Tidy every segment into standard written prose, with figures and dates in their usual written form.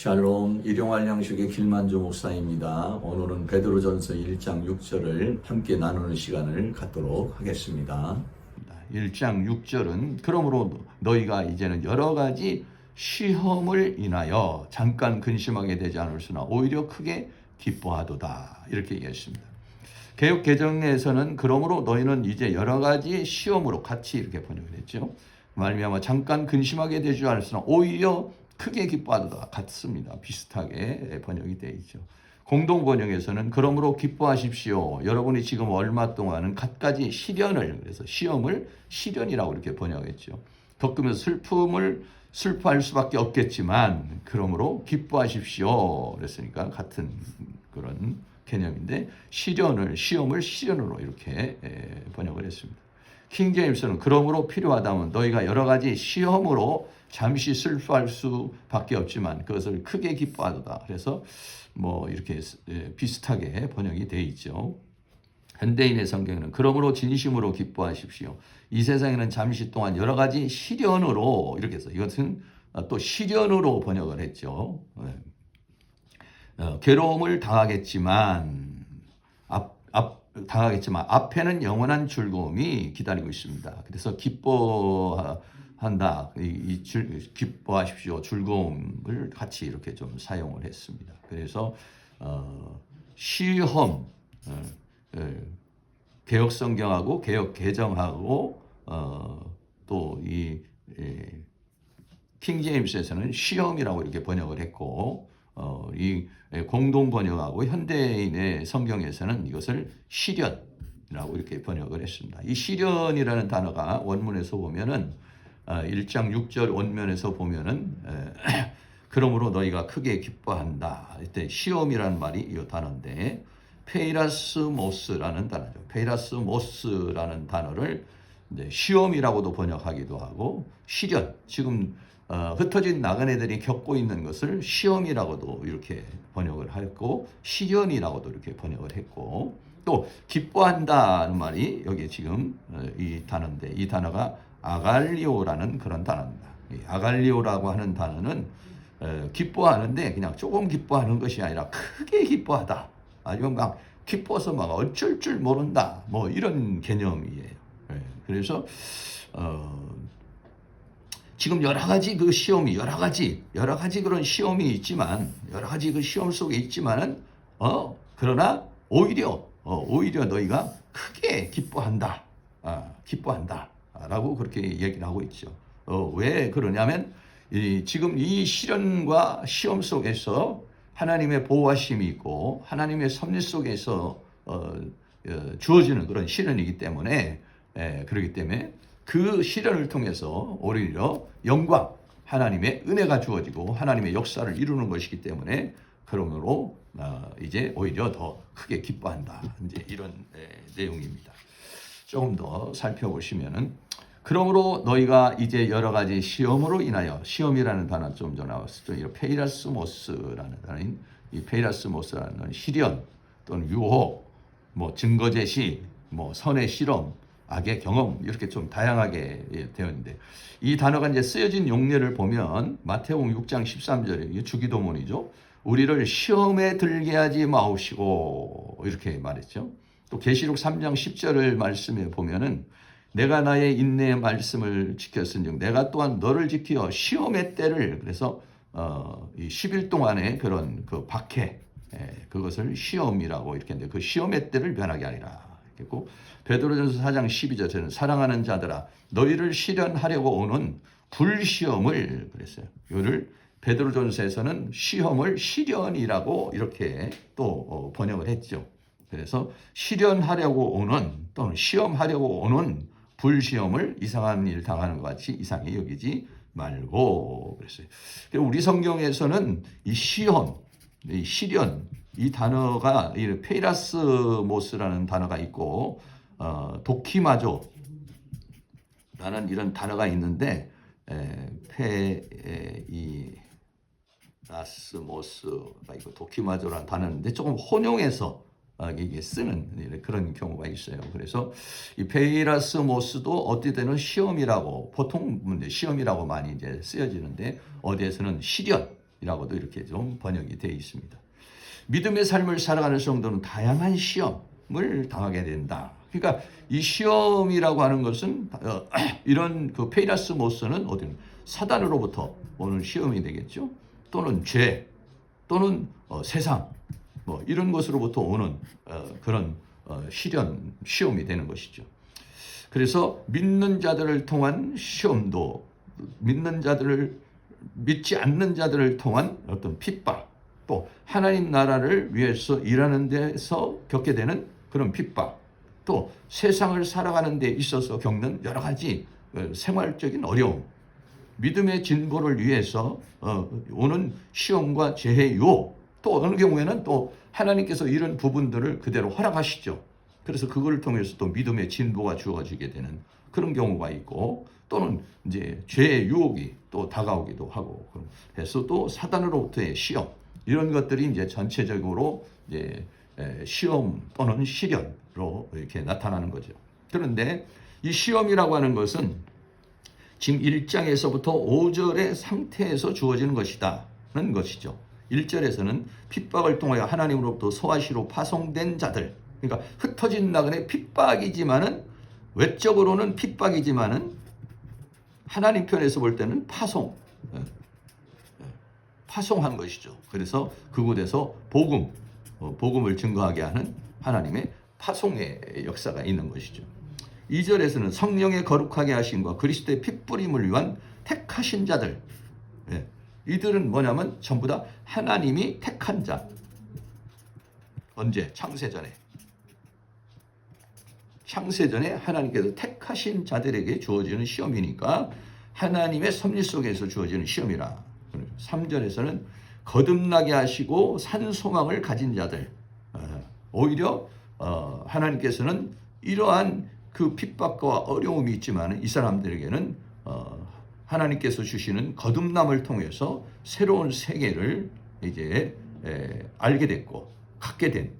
샬롬, 일용할 양식의 길만조 목사입니다. 오늘은 베드로전서 1장 6절을 함께 나누는 시간을 갖도록 하겠습니다. 1장 6절은 그러므로 너희가 이제는 여러 가지 시험을 인하여 잠깐 근심하게 되지 않을수나 오히려 크게 기뻐하도다, 이렇게 얘기했습니다. 개역 개정에서는 그러므로 너희는 이제 여러 가지 시험으로 같이 이렇게 번역을 했죠. 말미암아 잠깐 근심하게 되지 않을수나 오히려 크게 기뻐하도다 같습니다. 비슷하게 번역이 되어 있죠. 공동 번역에서는 그러므로 기뻐하십시오. 여러분이 지금 얼마 동안은 갖가지 시련을, 그래서 시험을 시련이라고 이렇게 번역했죠. 겪으면서 슬퍼할 수밖에 없겠지만 그러므로 기뻐하십시오. 그랬으니까 같은 그런 개념인데 시험을 시련으로 이렇게 번역을 했습니다. 킹제임스는 그러므로 필요하다면 너희가 여러 가지 시험으로 잠시 슬퍼할 수밖에 없지만 그것을 크게 기뻐하도다. 그래서 뭐 이렇게 비슷하게 번역이 되어 있죠. 현대인의 성경에는 그러므로 진심으로 기뻐하십시오. 이 세상에는 잠시 동안 여러 가지 시련으로, 이렇게 해서 이것은 또 시련으로 번역을 했죠. 괴로움을 당하겠지만 앞에는 영원한 즐거움이 기다리고 있습니다. 그래서 기뻐한다, 기뻐하십시오, 즐거움을 같이 이렇게 좀 사용을 했습니다. 그래서 시험, 개역 성경하고 개역 개정하고 또 이 킹제임스에서는 시험이라고 이렇게 번역을 했고, 이 공동 번역하고 현대인의 성경에서는 이것을 시련이라고 이렇게 번역을 했습니다. 이 시련이라는 단어가 원문에서 보면은 1장 6절 원면에서 보면은 그러므로 너희가 크게 기뻐한다. 이때 시험이라는 말이 이 단어인데 페이라스모스라는 단어죠. 페이라스모스라는 단어를 이제 시험이라고도 번역하기도 하고 시련, 지금 흩어진 나그네들이 겪고 있는 것을 시험이라고도 이렇게 번역을 했고 시련이라고도 이렇게 번역을 했고, 또 기뻐한다는 말이 여기 지금 이 단어인데 이 단어가 아갈리오라는 그런 단어입니다. 이 아갈리오라고 하는 단어는 기뻐하는데 그냥 조금 기뻐하는 것이 아니라 크게 기뻐하다, 아니면 막 기뻐서 막 어쩔 줄 모른다, 뭐 이런 개념이에요. 그래서 지금 여러 가지 그 시험이 여러 가지 그런 시험이 있지만 여러 가지 그 시험 속에 있지만은 그러나 오히려 너희가 크게 기뻐한다라고 그렇게 얘기를 하고 있죠. 왜 그러냐면 지금 이 시련과 시험 속에서 하나님의 보호하심이 있고 하나님의 섭리 속에서 주어지는 그런 시련이기 때문에, 그렇기 때문에 그 시련을 통해서 오히려 영광, 하나님의 은혜가 주어지고 하나님의 역사를 이루는 것이기 때문에 그러므로 이제 오히려 더 크게 기뻐한다, 이제 이런 내용입니다. 조금 더 살펴보시면은 그러므로 너희가 이제 여러 가지 시험으로 인하여, 시험이라는 단어 좀 전에 나왔었죠. 이 페이라스모스라는 단어인 이 페이라스모스라는 시련 또는 유혹, 뭐 증거 제시, 뭐 선의 실험, 악의 경험, 이렇게 좀 다양하게 되어 있는데 이 단어가 이제 쓰여진 용례를 보면 마태복음 6장 13절에 주기도문이죠. 우리를 시험에 들게 하지 마옵시고 이렇게 말했죠. 또 계시록 3장 10절을 말씀에 보면은 내가 나의 인내의 말씀을 지켰은즉 내가 또한 너를 지켜 시험의 때를, 그래서 이 10일 동안의 그런 그 박해, 그것을 시험이라고 이렇게 했는데 그 시험의 때를 변하게 하리라. 했고, 베드로전서 4장 12절에는 사랑하는 자들아 너희를 시련하려고 오는 불시험을, 그랬어요. 이를 베드로전서에서는 시험을 시련이라고 이렇게 또 번역을 했죠. 그래서 시련하려고 오는 또는 시험하려고 오는 불시험을 이상한 일 당하는 것 같이 이상히 여기지 말고 그랬어요. 우리 성경에서는 이 시험, 이 시련, 이 단어가 이 페이라스모스라는 단어가 있고 도키마조라는 이런 단어가 있는데 페이라스모스가 이거 도키마조라는 단어인데 조금 혼용해서 이게 쓰는 그런 경우가 있어요. 그래서 이 페이라스모스도 어디 때는 시험이라고, 보통 시험이라고 많이 이제 쓰여지는데 어디에서는 시련, 시험이라고도 이렇게 좀 번역이 되어 있습니다. 믿음의 삶을 살아가는 성도는 다양한 시험을 당하게 된다. 그러니까 이 시험이라고 하는 것은 이런 그 페이라스모스는 어디 사단으로부터 오는 시험이 되겠죠. 또는 죄, 또는 세상, 뭐 이런 것으로부터 오는 그런 시험이 되는 것이죠. 그래서 믿는 자들을 통한 시험도 믿지 않는 자들을 통한 어떤 핍박, 또 하나님 나라를 위해서 일하는 데서 겪게 되는 그런 핍박, 또 세상을 살아가는 데 있어서 겪는 여러 가지 생활적인 어려움, 믿음의 진보를 위해서 오는 시험과 재해 유혹, 또 어느 경우에는 또 하나님께서 이런 부분들을 그대로 허락하시죠. 그래서 그걸 통해서 또 믿음의 진보가 주어지게 되는 그런 경우가 있고, 또는 이제 죄의 유혹이 또 다가오기도 하고 해서 또 사단으로부터의 시험, 이런 것들이 이제 전체적으로 이제 시험 또는 시련으로 이렇게 나타나는 거죠. 그런데 이 시험이라고 하는 것은 지금 1장에서부터 5절의 상태에서 주어지는 것이다는 것이죠. 1절에서는 핍박을 통하여 하나님으로부터 소아시로 파송된 자들, 그러니까 흩어진 나그네 핍박이지만은 외적으로는 핍박이지만은 하나님 편에서 볼 때는 파송한 것이죠. 그래서 그곳에서 복음을 증거하게 하는 하나님의 파송의 역사가 있는 것이죠. 2절에서는 성령의 거룩하게 하심과 그리스도의 핏부림을 위한 택하신 자들, 이들은 뭐냐면 전부 다 하나님이 택한 자. 언제? 창세전에 하나님께서 택하신 자들에게 주어지는 시험이니까 하나님의 섭리 속에서 주어지는 시험이라. 3절에서는 거듭나게 하시고 산 소망을 가진 자들, 오히려 하나님께서는 이러한 그 핍박과 어려움이 있지만 이 사람들에게는 하나님께서 주시는 거듭남을 통해서 새로운 세계를 이제 알게 됐고 갖게 된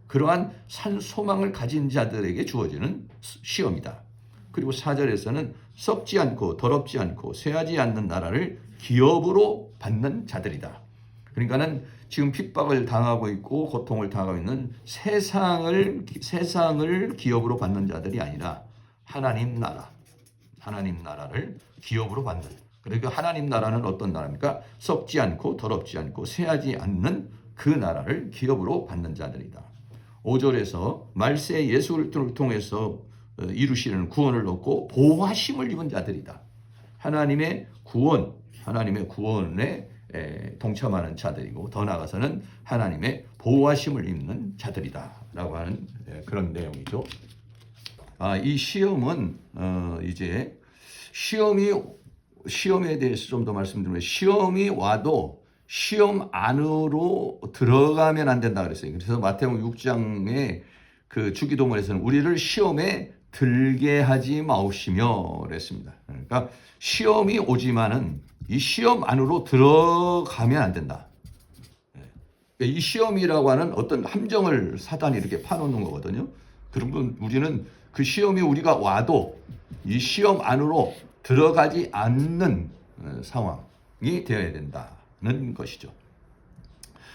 그러한 산 소망을 가진 자들에게 주어지는 시험이다. 그리고 4절에서는 썩지 않고 더럽지 않고 쇠하지 않는 나라를 기업으로 받는 자들이다. 그러니까는 지금 핍박을 당하고 있고 고통을 당하고 있는 세상을 기업으로 받는 자들이 아니라 하나님 나라를 기업으로 받는. 그러니까 하나님 나라는 어떤 나라입니까? 썩지 않고 더럽지 않고 쇠하지 않는 그 나라를 기업으로 받는 자들이다. 5절에서 말세 예수를 통해서 이루시는 구원을 얻고 보호하심을 입은 자들이다. 하나님의 구원에 동참하는 자들이고 더 나아가서는 하나님의 보호하심을 입는 자들이다라고 하는 그런 내용이죠. 이 시험은 이제 시험에 대해서 좀 더 말씀드리면 시험이 와도 시험 안으로 들어가면 안 된다 그랬어요. 그래서 마태복음 6장의 그 주기도문에서는 우리를 시험에 들게 하지 마옵시며 그랬습니다. 그러니까 시험이 오지만은 이 시험 안으로 들어가면 안 된다. 이 시험이라고 하는 어떤 함정을 사단이 이렇게 파놓는 거거든요. 그러면 우리는 그 시험이 우리가 와도 이 시험 안으로 들어가지 않는 상황이 되어야 된다는 것이죠.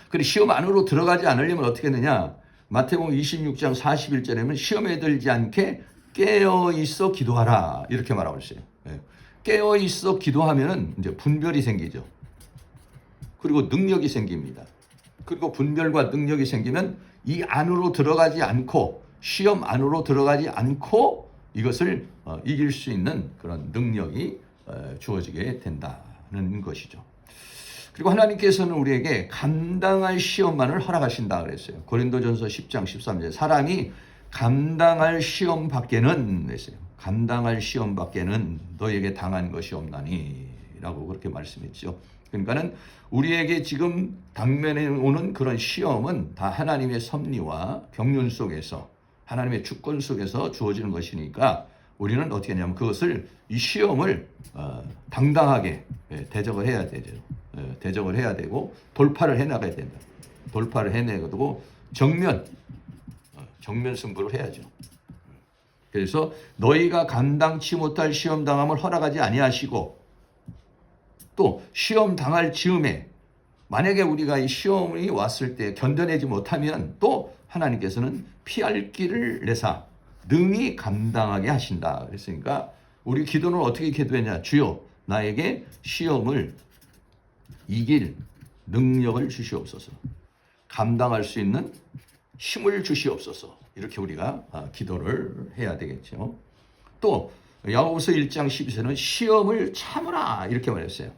그리고 시험 안으로 들어가지 않으려면 어떻게 되느냐? 마태복음 26장 41절에는 시험에 들지 않게 깨어 있어 기도하라 이렇게 말하고 있어요. 깨어 있어 기도하면은 이제 분별이 생기죠. 그리고 능력이 생깁니다. 그리고 분별과 능력이 생기면 이 안으로 들어가지 않고 시험 안으로 들어가지 않고 이것을 이길 수 있는 그런 능력이 주어지게 된다는 것이죠. 그리고 하나님께서는 우리에게 감당할 시험만을 허락하신다 그랬어요. 고린도전서 10장 13절 사람이 감당할 시험 밖에는 그랬어요. 감당할 시험 밖에는 너에게 당한 것이 없나니 라고 그렇게 말씀했죠. 그러니까는 우리에게 지금 당면에 오는 그런 시험은 다 하나님의 섭리와 경륜 속에서 하나님의 주권 속에서 주어지는 것이니까 우리는 어떻게 하냐면 그것을 이 시험을 당당하게 대적을 해야 되죠. 대적을 해야 되고 돌파를 해나가야 된다. 돌파를 해내고 정면 승부를 해야죠. 그래서 너희가 감당치 못할 시험 당함을 허락하지 아니하시고 또 시험 당할 즈음에 만약에 우리가 이 시험이 왔을 때 견뎌내지 못하면 또 하나님께서는 피할 길을 내사 능히 감당하게 하신다. 그랬으니까 우리 기도는 어떻게 기도했냐? 주여 나에게 시험을 이길 능력을 주시옵소서. 감당할 수 있는 힘을 주시옵소서. 이렇게 우리가 기도를 해야 되겠죠. 또 야고보서 1장 12절은 시험을 참으라 이렇게 말했어요.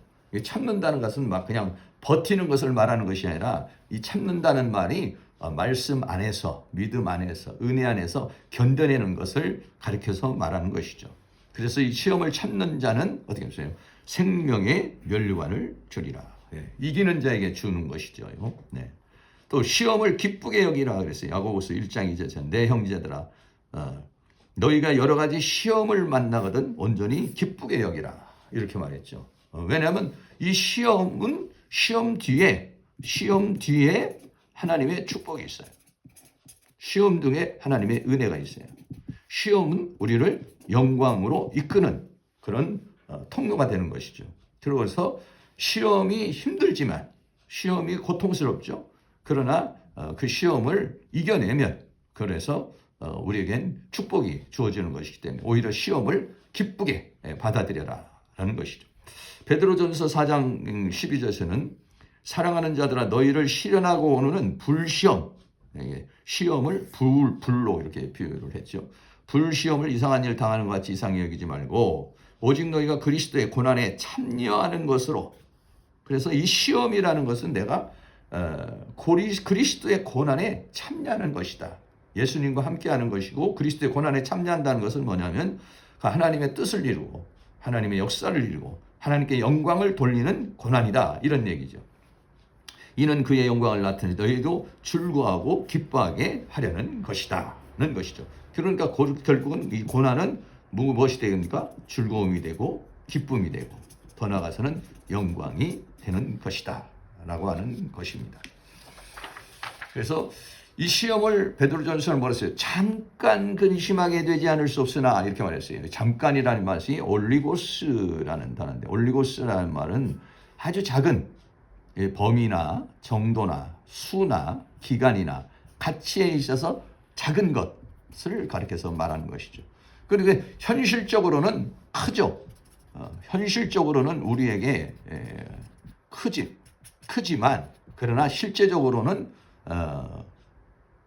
참는다는 것은 막 그냥 버티는 것을 말하는 것이 아니라 이 참는다는 말이 말씀 안에서, 믿음 안에서, 은혜 안에서 견뎌내는 것을 가리켜서 말하는 것이죠. 그래서 이 시험을 참는 자는 어떻게 했어요? 생명의 면류관을 주리라. 이기는 자에게 주는 것이죠. 네. 또 시험을 기쁘게 여기라 그랬어요. 야고보서 1장 2절 내 형제들아 너희가 여러 가지 시험을 만나거든 온전히 기쁘게 여기라 이렇게 말했죠. 왜냐하면 이 시험은 시험 뒤에 하나님의 축복이 있어요. 시험 등에 하나님의 은혜가 있어요. 시험은 우리를 영광으로 이끄는 그런 통로가 되는 것이죠. 그래서 시험이 힘들지만 시험이 고통스럽죠. 그러나 그 시험을 이겨내면 그래서 우리에겐 축복이 주어지는 것이기 때문에 오히려 시험을 기쁘게 받아들여라 라는 것이죠. 베드로전서 4장 12절에서는 사랑하는 자들아 너희를 시련하고 오는 불시험, 시험을 불로 이렇게 비유를 했죠. 불시험을 이상한 일 당하는 것 같이 이상히 여기지 말고 오직 너희가 그리스도의 고난에 참여하는 것으로. 그래서 이 시험이라는 것은 내가 그리스도의 고난에 참여하는 것이다. 예수님과 함께하는 것이고 그리스도의 고난에 참여한다는 것은 뭐냐면 하나님의 뜻을 이루고 하나님의 역사를 이루고 하나님께 영광을 돌리는 고난이다. 이런 얘기죠. 이는 그의 영광을 나타내 너희도 즐거워하고 기뻐하게 하려는 것이다. 는 것이죠. 그러니까 결국은 이 고난은 무엇이 됩니까? 즐거움이 되고 기쁨이 되고 더 나아가서는 영광이 되는 것이다. 라고 하는 것입니다. 그래서 이 시험을 베드로전서는 뭐랬어요? 잠깐 근심하게 되지 않을 수 없으나 이렇게 말했어요. 잠깐이라는 말이 올리고스라는 단어인데 올리고스라는 말은 아주 작은 범위나 정도나 수나 기간이나 가치에 있어서 작은 것을 가리켜서 말하는 것이죠. 그리고 현실적으로는 크죠. 현실적으로는 우리에게 크지만 그러나 실제적으로는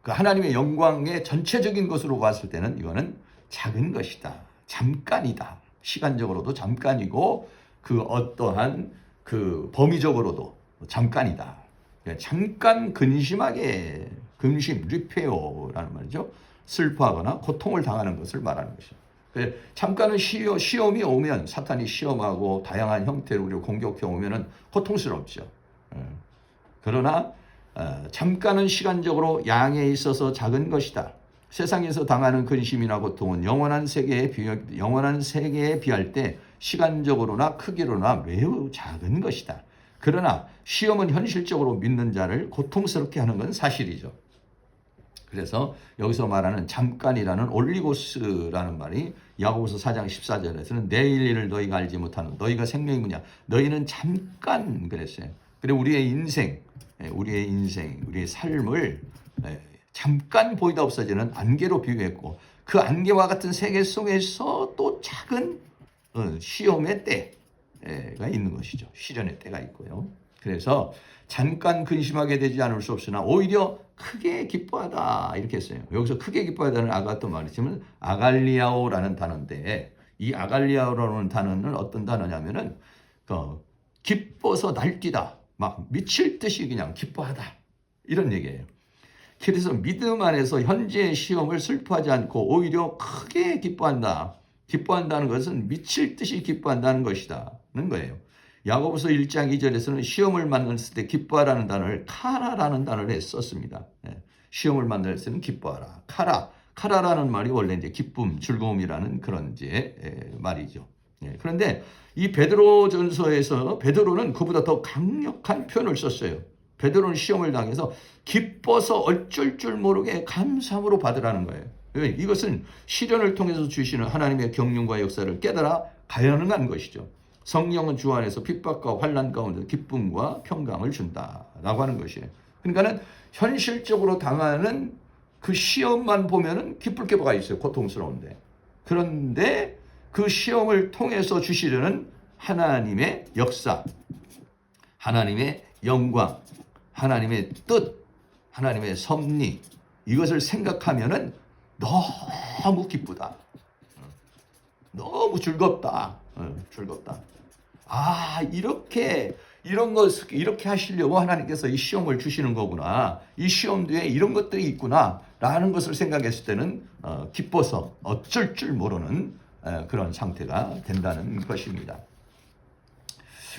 그 하나님의 영광의 전체적인 것으로 봤을 때는 이거는 작은 것이다. 잠깐이다. 시간적으로도 잠깐이고 그 어떠한 그 범위적으로도 잠깐이다. 잠깐 근심하게 리페어라는 말이죠. 슬퍼하거나 고통을 당하는 것을 말하는 것이죠. 잠깐은 시험이 오면 사탄이 시험하고 다양한 형태로 우리를 공격해 오면은 고통스럽죠. 그러나 잠깐은 시간적으로 양에 있어서 작은 것이다. 세상에서 당하는 근심이나 고통은 영원한 세계에 비할 때 시간적으로나 크기로나 매우 작은 것이다. 그러나 시험은 현실적으로 믿는 자를 고통스럽게 하는 건 사실이죠. 그래서 여기서 말하는 잠깐이라는 올리고스라는 말이 야고보서 4장 14절에서는 내일 일을 너희가 알지 못하는 너희가 생명이 뭐냐 너희는 잠깐 그랬어요. 그리고 우리의 인생, 우리의 삶을 잠깐 보이다 없어지는 안개로 비유했고 그 안개와 같은 세계 속에서 또 작은 시험의 때가 있는 것이죠. 시련의 때가 있고요. 그래서 잠깐 근심하게 되지 않을 수 없으나 오히려 크게 기뻐하다 이렇게 했어요. 여기서 크게 기뻐하다는 아까 또 말했지만 아갈리아오라는 단어인데 이 아갈리아오라는 단어는 어떤 단어냐면은 기뻐서 날뛰다 막 미칠 듯이 그냥 기뻐하다 이런 얘기예요. 그래서 믿음 안에서 현재의 시험을 슬퍼하지 않고 오히려 크게 기뻐한다는 것은 미칠 듯이 기뻐한다는 것이다는 거예요. 야고보서 1장 2절에서는 시험을 만났을 때 기뻐하라는 단어를 카라라는 단어를 썼습니다. 시험을 만날 때는 기뻐하라. 카라라는 말이 원래 이제 기쁨, 즐거움이라는 그런 이제 말이죠. 그런데 이 베드로전서에서 베드로는 그보다 더 강력한 표현을 썼어요. 베드로는 시험을 당해서 기뻐서 어쩔 줄 모르게 감사함으로 받으라는 거예요. 이것은 시련을 통해서 주시는 하나님의 경륜과 역사를 깨달아 가능한 것이죠. 성령은 주 안에서 핍박과 환난 가운데 기쁨과 평강을 준다라고 하는 것이에요. 그러니까는 현실적으로 당하는 그 시험만 보면은 기쁠 게 뭐가 있어요. 고통스러운데. 그런데 그 시험을 통해서 주시려는 하나님의 역사, 하나님의 영광, 하나님의 뜻, 하나님의 섭리, 이것을 생각하면은 너무 기쁘다. 너무 즐겁다. 즐겁다. 아, 이런 것, 이렇게 하시려고 하나님께서 이 시험을 주시는 거구나. 이 시험 뒤에 이런 것들이 있구나. 라는 것을 생각했을 때는 기뻐서 어쩔 줄 모르는 그런 상태가 된다는 것입니다.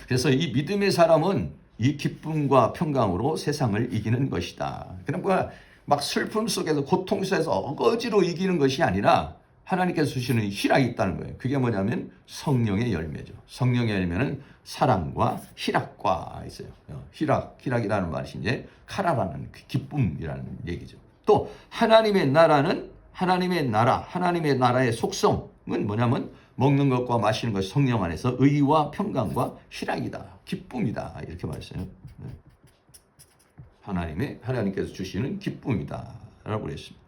그래서 이 믿음의 사람은 이 기쁨과 평강으로 세상을 이기는 것이다. 그러니까 막 슬픔 속에서 고통 속에서 어거지로 이기는 것이 아니라 하나님께서 주시는 희락이 있다는 거예요. 그게 뭐냐면 성령의 열매죠. 성령의 열매는 사랑과 희락과 있어요. 희락이라는 말이 이제 카라라는 기쁨이라는 얘기죠. 또 하나님의 나라는 하나님의 나라의 속성은 뭐냐면 먹는 것과 마시는 것이 성령 안에서 의와 평강과 희락이다, 기쁨이다 이렇게 말했어요. 하나님께서 주시는 기쁨이다라고 그랬습니다.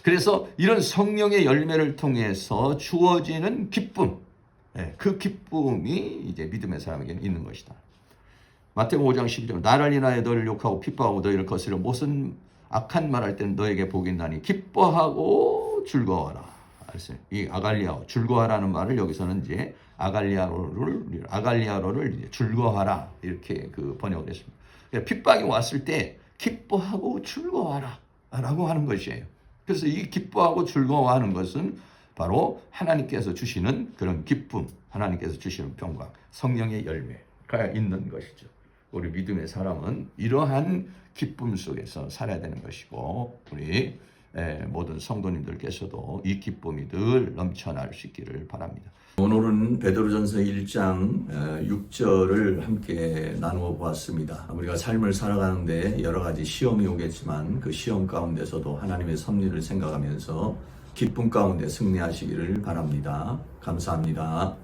그래서 이런 성령의 열매를 통해서 주어지는 기쁨, 그 기쁨이 이제 믿음의 사람에게는 있는 것이다. 마태복음 5장 12절 나를 인하여 너를 욕하고 핍박하고 너희를 거스려 무슨 악한 말 할 때는 너에게 복이 있나니 기뻐하고 즐거워하라. 이 아갈리아오, 즐거워하라는 말을 여기서는 이제 아갈리아로를 이제 즐거워하라 이렇게 그 번역을 했습니다. 핍박이 왔을 때 기뻐하고 즐거워하라 라고 하는 것이에요. 그래서 이 기뻐하고 즐거워하는 것은 바로 하나님께서 주시는 그런 기쁨, 하나님께서 주시는 평강, 성령의 열매가 있는 것이죠. 우리 믿음의 사람은 이러한 기쁨 속에서 살아야 되는 것이고 우리 모든 성도님들께서도 이 기쁨이 늘 넘쳐날 수 있기를 바랍니다. 오늘은 베드로전서 1장 6절을 함께 나누어 보았습니다. 우리가 삶을 살아가는데 여러 가지 시험이 오겠지만 그 시험 가운데서도 하나님의 섭리를 생각하면서 기쁨 가운데 승리하시기를 바랍니다. 감사합니다.